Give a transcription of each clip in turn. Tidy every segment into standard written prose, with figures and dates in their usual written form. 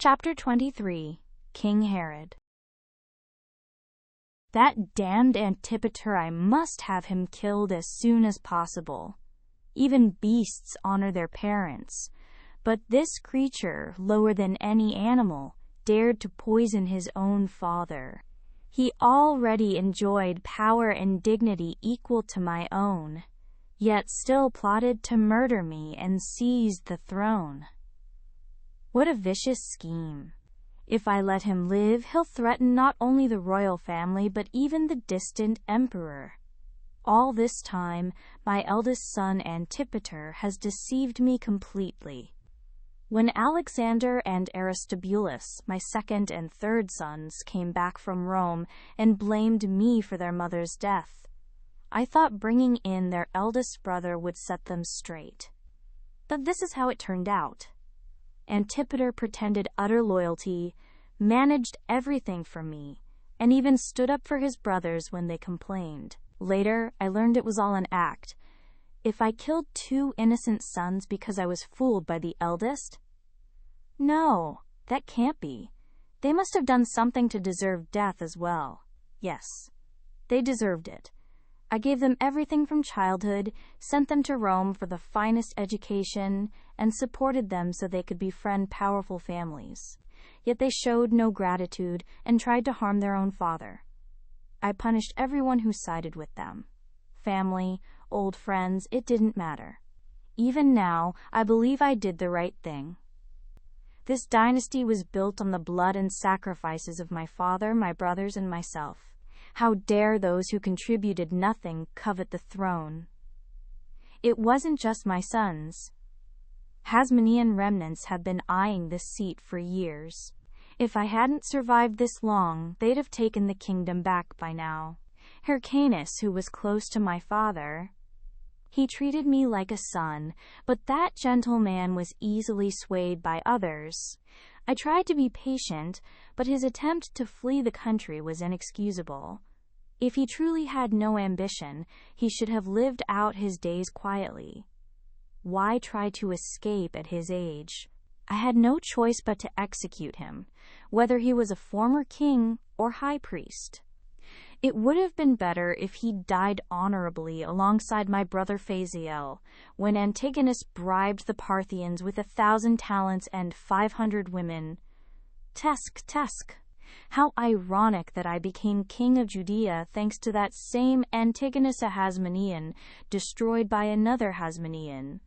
Chapter 23. King Herod. That damned Antipater, I must have him killed as soon as possible. Even beasts honor their parents, but this creature, lower than any animal, dared to poison his own father. He already enjoyed power and dignity equal to my own, yet still plotted to murder me and seize the throne. What a vicious scheme. If I let him live, he'll threaten not only the royal family, but even the distant emperor. All this time, my eldest son Antipater has deceived me completely. When Alexander and Aristobulus, my second and third sons, came back from Rome and blamed me for their mother's death, I thought bringing in their eldest brother would set them straight. But this is how it turned out. Antipater pretended utter loyalty, managed everything for me, and even stood up for his brothers when they complained. Later, I learned it was all an act. If I killed 2 innocent sons because I was fooled by the eldest? No, that can't be. They must have done something to deserve death as well. Yes, they deserved it. I gave them everything from childhood, sent them to Rome for the finest education, and supported them so they could befriend powerful families. Yet they showed no gratitude and tried to harm their own father. I punished everyone who sided with them. Family, old friends, it didn't matter. Even now, I believe I did the right thing. This dynasty was built on the blood and sacrifices of my father, my brothers, and myself. How dare those who contributed nothing covet the throne? It wasn't just my sons. Hasmonean remnants have been eyeing this seat for years. If I hadn't survived this long, they'd have taken the kingdom back by now. Hyrcanus, who was close to my father, he treated me like a son, but that gentleman was easily swayed by others. I tried to be patient, but his attempt to flee the country was inexcusable. If he truly had no ambition, he should have lived out his days quietly. Why try to escape at his age? I had no choice but to execute him, whether he was a former king or high priest. It would have been better if he died honorably alongside my brother Phasael, when Antigonus bribed the Parthians with 1,000 talents and 500 women. Tusk. How ironic that I became king of Judea thanks to that same Antigonus, a Hasmonean, destroyed by another Hasmonean.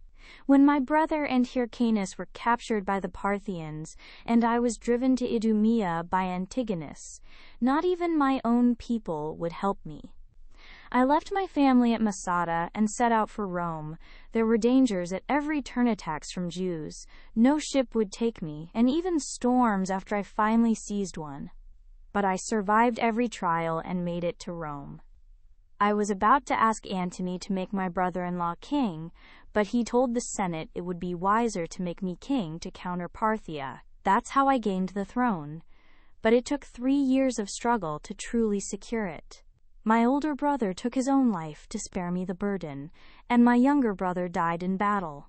When my brother and Hyrcanus were captured by the Parthians, and I was driven to Idumea by Antigonus, not even my own people would help me. I left my family at Masada and set out for Rome. There were dangers at every turn, attacks from Jews. No ship would take me, and even storms after I finally seized one. But I survived every trial and made it to Rome. I was about to ask Antony to make my brother-in-law king, but he told the Senate it would be wiser to make me king to counter Parthia. That's how I gained the throne. But it took 3 years of struggle to truly secure it. My older brother took his own life to spare me the burden, and my younger brother died in battle.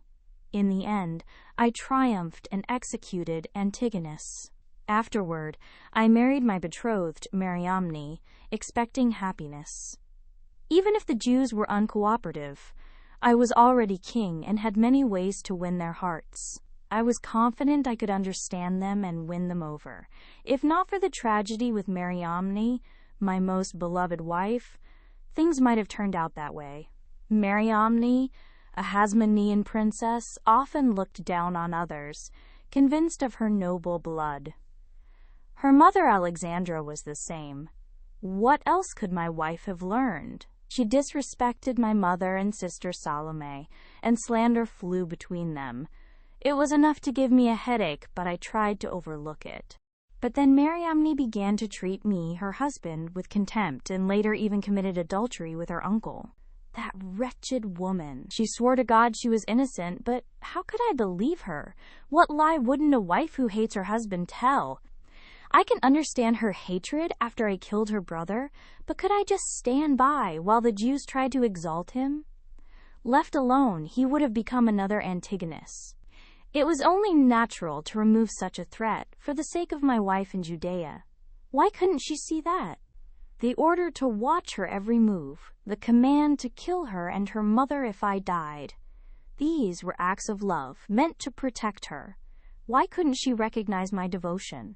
In the end, I triumphed and executed Antigonus. Afterward, I married my betrothed, Mariamne, expecting happiness. Even if the Jews were uncooperative, I was already king and had many ways to win their hearts. I was confident I could understand them and win them over. If not for the tragedy with Mariamne, my most beloved wife, things might have turned out that way. Mariamne, a Hasmonean princess, often looked down on others, convinced of her noble blood. Her mother Alexandra was the same. What else could my wife have learned? She disrespected my mother and sister Salome, and slander flew between them. It was enough to give me a headache, but I tried to overlook it. But then Mariamne began to treat me, her husband, with contempt, and later even committed adultery with her uncle. That wretched woman. She swore to God she was innocent, but how could I believe her? What lie wouldn't a wife who hates her husband tell? I can understand her hatred after I killed her brother, but could I just stand by while the Jews tried to exalt him? Left alone, he would have become another Antigonus. It was only natural to remove such a threat for the sake of my wife in Judea. Why couldn't she see that? The order to watch her every move, the command to kill her and her mother if I died. These were acts of love meant to protect her. Why couldn't she recognize my devotion?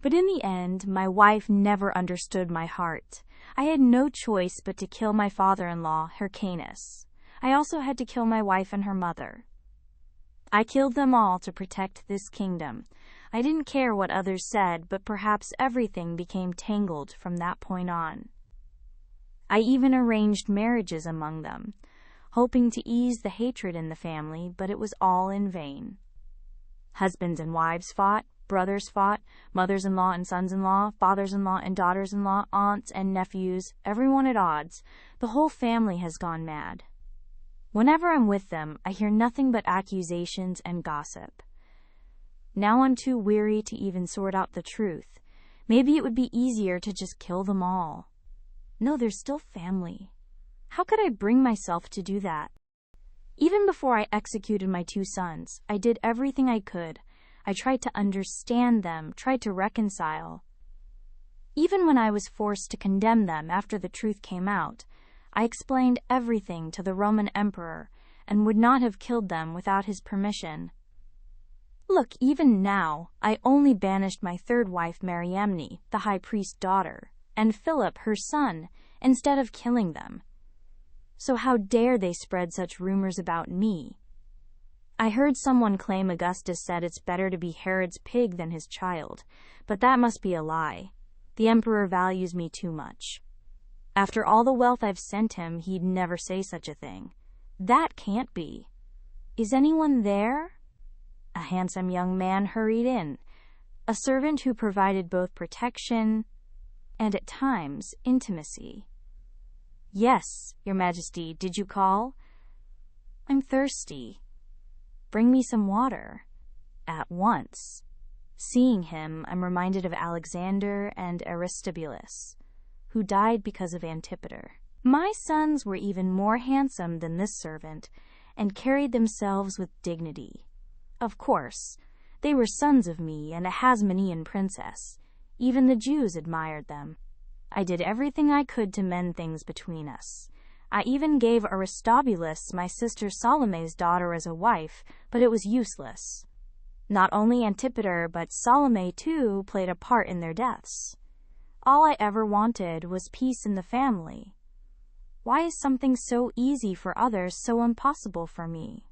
But in the end, my wife never understood my heart. I had no choice but to kill my father-in-law, Hyrcanus. I also had to kill my wife and her mother. I killed them all to protect this kingdom. I didn't care what others said, but perhaps everything became tangled from that point on. I even arranged marriages among them, hoping to ease the hatred in the family, but it was all in vain. Husbands and wives fought, brothers fought, mothers-in-law and sons-in-law, fathers-in-law and daughters-in-law, aunts and nephews, everyone at odds. The whole family has gone mad. Whenever I'm with them, I hear nothing but accusations and gossip. Now I'm too weary to even sort out the truth. Maybe it would be easier to just kill them all. No, they're still family. How could I bring myself to do that? Even before I executed my 2 sons, I did everything I could. I tried to understand them, tried to reconcile. Even when I was forced to condemn them after the truth came out, I explained everything to the Roman emperor and would not have killed them without his permission. Look, even now, I only banished my 3rd wife, Mariamne, the high priest's daughter, and Philip, her son, instead of killing them. So how dare they spread such rumors about me? I heard someone claim Augustus said it's better to be Herod's pig than his child, but that must be a lie. The emperor values me too much. After all the wealth I've sent him, he'd never say such a thing. That can't be. Is anyone there? A handsome young man hurried in, a servant who provided both protection and, at times, intimacy. Yes, Your Majesty, did you call? I'm thirsty. Bring me some water. At once. Seeing him, I'm reminded of Alexander and Aristobulus, who died because of Antipater. My sons were even more handsome than this servant and carried themselves with dignity. Of course, they were sons of me and a Hasmonean princess. Even the Jews admired them. I did everything I could to mend things between us. I even gave Aristobulus my sister Salome's daughter as a wife, but it was useless. Not only Antipater, but Salome too played a part in their deaths. All I ever wanted was peace in the family. Why is something so easy for others so impossible for me?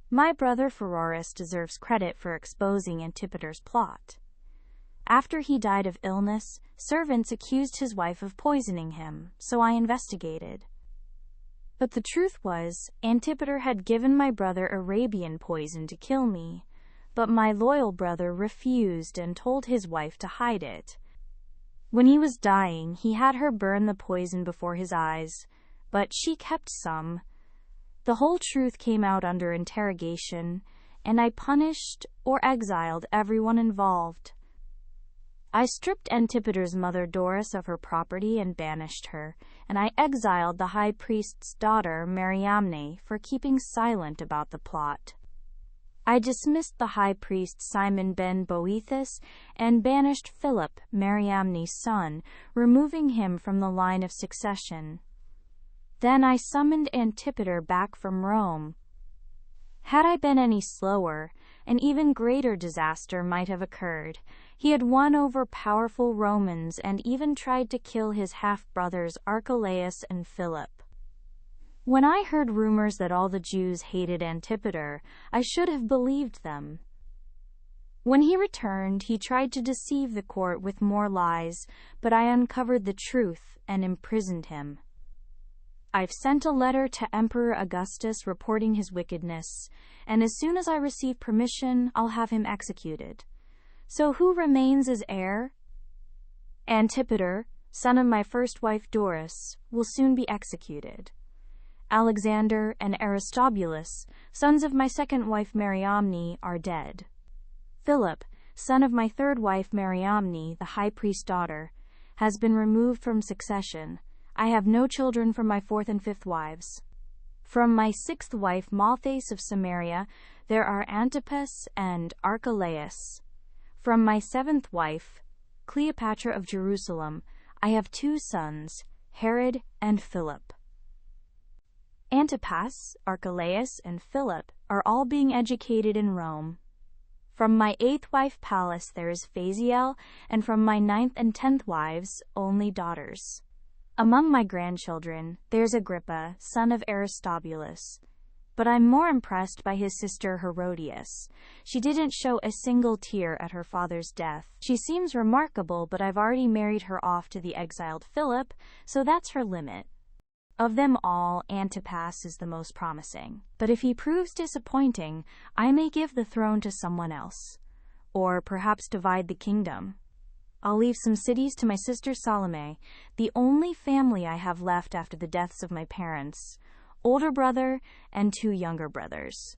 My brother Pheroras deserves credit for exposing Antipater's plot. After he died of illness, servants accused his wife of poisoning him, so I investigated. But the truth was, Antipater had given my brother Arabian poison to kill me, but my loyal brother refused and told his wife to hide it. When he was dying, he had her burn the poison before his eyes, but she kept some. The whole truth came out under interrogation, and I punished or exiled everyone involved. I stripped Antipater's mother Doris of her property and banished her, and I exiled the high priest's daughter Mariamne for keeping silent about the plot. I dismissed the high priest Simon ben Boethus and banished Philip, Mariamne's son, removing him from the line of succession. Then I summoned Antipater back from Rome. Had I been any slower, an even greater disaster might have occurred. He had won over powerful Romans and even tried to kill his half-brothers Archelaus and Philip. When I heard rumors that all the Jews hated Antipater, I should have believed them. When he returned, he tried to deceive the court with more lies, but I uncovered the truth and imprisoned him. I've sent a letter to Emperor Augustus reporting his wickedness, and as soon as I receive permission, I'll have him executed. So who remains as heir? Antipater, son of my first wife Doris, will soon be executed. Alexander and Aristobulus, sons of my second wife Mariamne, are dead. Philip, son of my third wife Mariamne, the high priest's daughter, has been removed from succession. I have no children from my fourth and fifth wives. From my sixth wife Malthus of Samaria, there are Antipas and Archelaus. From my seventh wife, Cleopatra of Jerusalem, I have 2 sons, Herod and Philip. Antipas, Archelaus, and Philip are all being educated in Rome. From my 8th wife Pallas there is Phasael, and from my 9th and 10th wives only daughters. Among my grandchildren there's Agrippa, son of Aristobulus. But I'm more impressed by his sister Herodias. She didn't show a single tear at her father's death. She seems remarkable, but I've already married her off to the exiled Philip, so that's her limit. Of them all, Antipas is the most promising. But if he proves disappointing, I may give the throne to someone else. Or perhaps divide the kingdom. I'll leave some cities to my sister Salome, the only family I have left after the deaths of my parents, older brother and 2 younger brothers.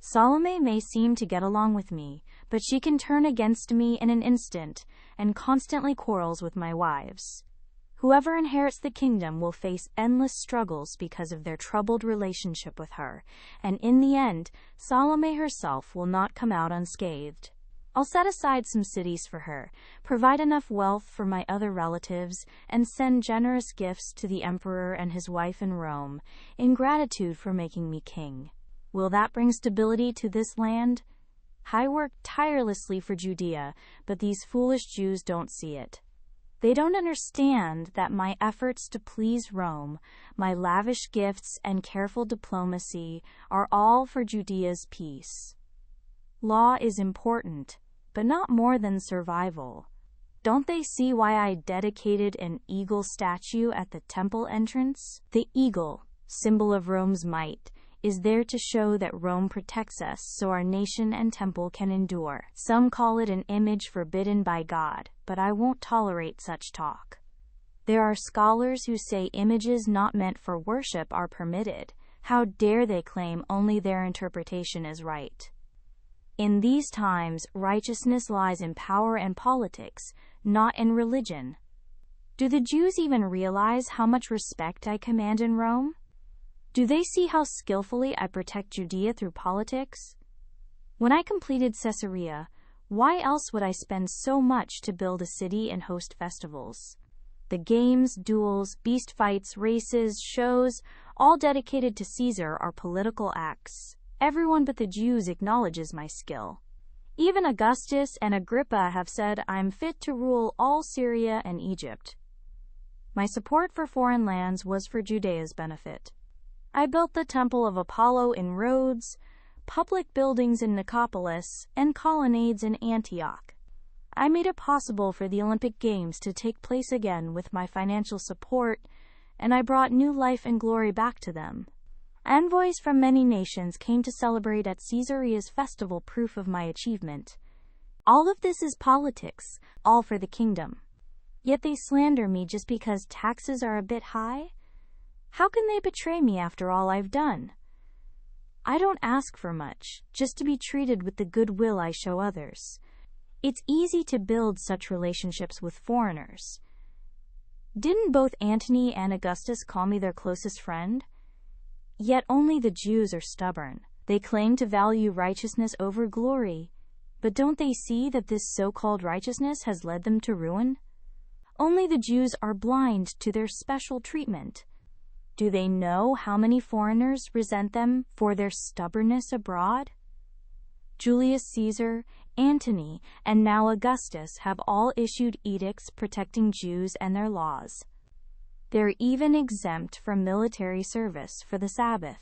Salome may seem to get along with me, but she can turn against me in an instant and constantly quarrels with my wives. Whoever inherits the kingdom will face endless struggles because of their troubled relationship with her, and in the end, Salome herself will not come out unscathed. I'll set aside some cities for her, provide enough wealth for my other relatives, and send generous gifts to the emperor and his wife in Rome, in gratitude for making me king. Will that bring stability to this land? I work tirelessly for Judea, but these foolish Jews don't see it. They don't understand that my efforts to please Rome, my lavish gifts and careful diplomacy are all for Judea's peace. Law is important, but not more than survival. Don't they see why I dedicated an eagle statue at the temple entrance? The eagle, symbol of Rome's might, is there to show that Rome protects us so our nation and temple can endure. Some call it an image forbidden by God, but I won't tolerate such talk. There are scholars who say images not meant for worship are permitted. How dare they claim only their interpretation is right? In these times, righteousness lies in power and politics, not in religion. Do the Jews even realize how much respect I command in Rome? Do they see how skillfully I protect Judea through politics? When I completed Caesarea, why else would I spend so much to build a city and host festivals? The games, duels, beast fights, races, shows, all dedicated to Caesar are political acts. Everyone but the Jews acknowledges my skill. Even Augustus and Agrippa have said I'm fit to rule all Syria and Egypt. My support for foreign lands was for Judea's benefit. I built the Temple of Apollo in Rhodes, public buildings in Nicopolis, and colonnades in Antioch. I made it possible for the Olympic Games to take place again with my financial support, and I brought new life and glory back to them. Envoys from many nations came to celebrate at Caesarea's festival, proof of my achievement. All of this is politics, all for the kingdom. Yet they slander me just because taxes are a bit high? How can they betray me after all I've done? I don't ask for much, just to be treated with the goodwill I show others. It's easy to build such relationships with foreigners. Didn't both Antony and Augustus call me their closest friend? Yet only the Jews are stubborn. They claim to value righteousness over glory. But don't they see that this so-called righteousness has led them to ruin? Only the Jews are blind to their special treatment. Do they know how many foreigners resent them for their stubbornness abroad? Julius Caesar, Antony, and now Augustus have all issued edicts protecting Jews and their laws. They're even exempt from military service for the Sabbath.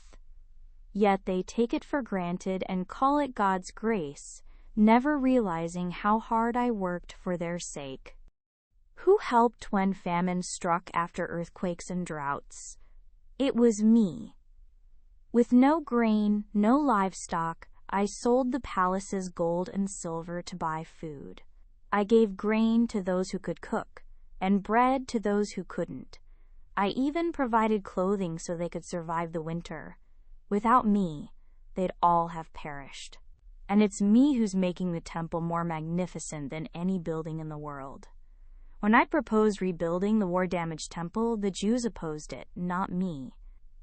Yet they take it for granted and call it God's grace, never realizing how hard I worked for their sake. Who helped when famine struck after earthquakes and droughts? It was me. With no grain, no livestock, I sold the palace's gold and silver to buy food. I gave grain to those who could cook, and bread to those who couldn't. I even provided clothing so they could survive the winter. Without me, they'd all have perished. And it's me who's making the temple more magnificent than any building in the world. When I proposed rebuilding the war-damaged temple, the Jews opposed it, not me.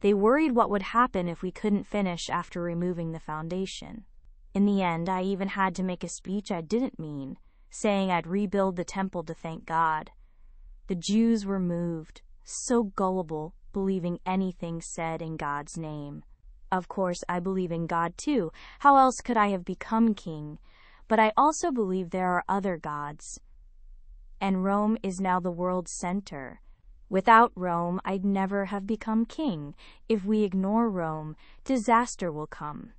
They worried what would happen if we couldn't finish after removing the foundation. In the end, I even had to make a speech I didn't mean, saying I'd rebuild the temple to thank God. The Jews were moved, so gullible, believing anything said in God's name. Of course, I believe in God too. How else could I have become king? But I also believe there are other gods. And Rome is now the world's center. Without Rome, I'd never have become king. If we ignore Rome, disaster will come.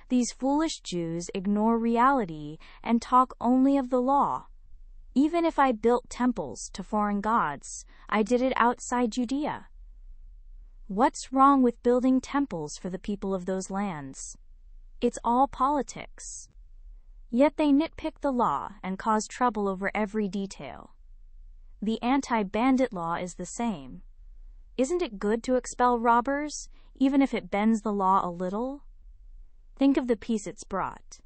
These foolish Jews ignore reality and talk only of the law. Even if I built temples to foreign gods, I did it outside Judea. What's wrong with building temples for the people of those lands? It's all politics. Yet they nitpick the law and cause trouble over every detail. The anti-bandit law is the same. Isn't it good to expel robbers, even if it bends the law a little? Think of the peace it's brought.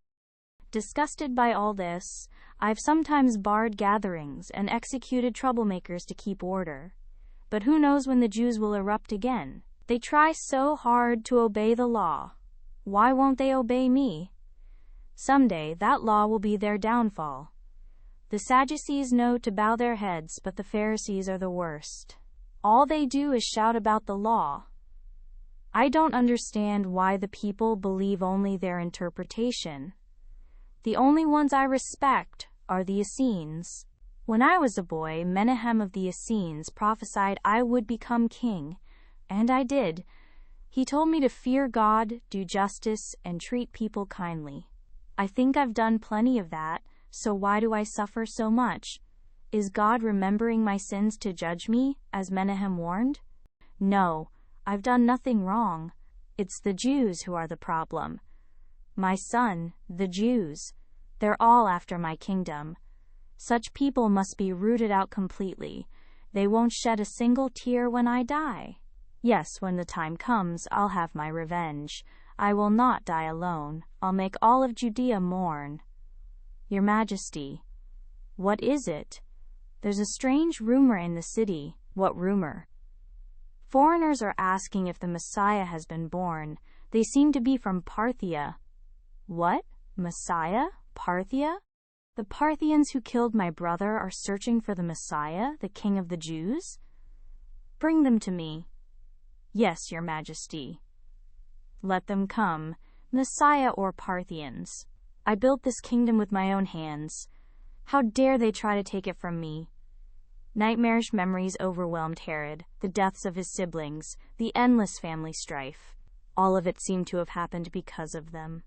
Disgusted by all this, I've sometimes barred gatherings and executed troublemakers to keep order. But who knows when the Jews will erupt again? They try so hard to obey the law. Why won't they obey me? Someday, that law will be their downfall. The Sadducees know to bow their heads, but the Pharisees are the worst. All they do is shout about the law. I don't understand why the people believe only their interpretation. The only ones I respect are the Essenes. When I was a boy, Menahem of the Essenes prophesied I would become king, and I did. He told me to fear God, do justice, and treat people kindly. I think I've done plenty of that, so why do I suffer so much? Is God remembering my sins to judge me, as Menahem warned? No, I've done nothing wrong. It's the Jews who are the problem. My son, the Jews. They're all after my kingdom. Such people must be rooted out completely. They won't shed a single tear when I die. Yes, when the time comes, I'll have my revenge. I will not die alone. I'll make all of Judea mourn. Your Majesty, what is it? There's a strange rumor in the city. What rumor? Foreigners are asking if the Messiah has been born. They seem to be from Parthia. What? Messiah? Parthia? The Parthians who killed my brother are searching for the Messiah, the King of the Jews? Bring them to me. Yes, Your Majesty. Let them come, Messiah or Parthians. I built this kingdom with my own hands. How dare they try to take it from me? Nightmarish memories overwhelmed Herod, the deaths of his siblings, the endless family strife. All of it seemed to have happened because of them.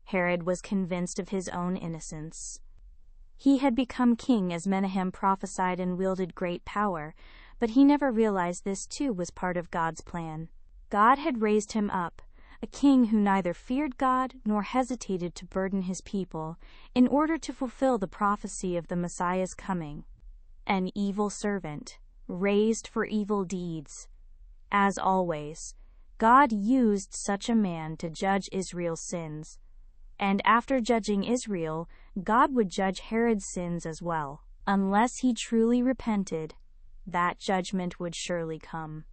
Herod was convinced of his own innocence. He had become king as Menahem prophesied and wielded great power, but he never realized this too was part of God's plan. God had raised him up, a king who neither feared God nor hesitated to burden his people, in order to fulfill the prophecy of the Messiah's coming. An evil servant, raised for evil deeds. As always, God used such a man to judge Israel's sins. And after judging Israel, God would judge Herod's sins as well. Unless he truly repented, that judgment would surely come.